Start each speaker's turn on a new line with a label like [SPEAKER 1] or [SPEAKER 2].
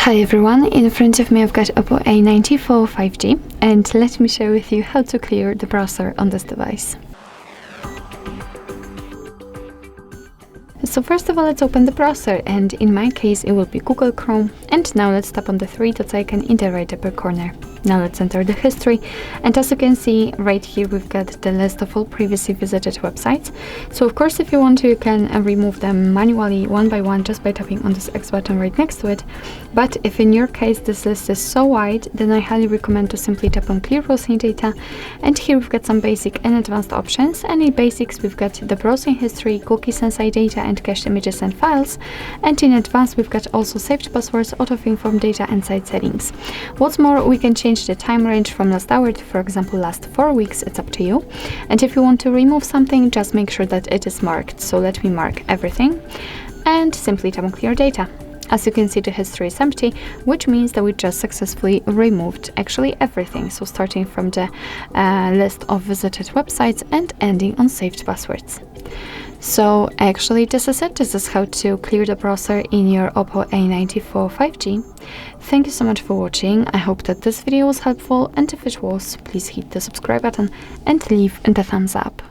[SPEAKER 1] Hi everyone, in front of me I've got OPPO A94 5G, and let me share with you how to clear the browser on this device. So first of all, let's open the browser, and in my case it will be Google Chrome. And now let's tap on the three dots icon in the right upper corner. Now let's enter the history, and as you can see right here we've got the list of all previously visited websites. So of course if you want to, you can remove them manually one by one just by tapping on this X button right next to it. But if in your case this list is so wide, then I highly recommend to simply tap on clear browsing data. And here we've got some basic and advanced options. And in basics we've got the browsing history, cookies and site data, and cached images and files. And in advanced we've got also saved passwords, auto-fill form data, and site settings. What's more, we can change the time range from last hour to, for example, last 4 weeks. It's up to you. And if you want to remove something, just make sure that it is marked. So let me mark everything and simply tap on clear data. As you can see, the history is empty, which means that we just successfully removed actually everything. So starting from the list of visited websites and ending on saved passwords. So actually this is it. This is how to clear the browser in your OPPO A94 5G. Thank you so much for watching. I hope that this video was helpful, and if it was, please hit the subscribe button and leave the thumbs up.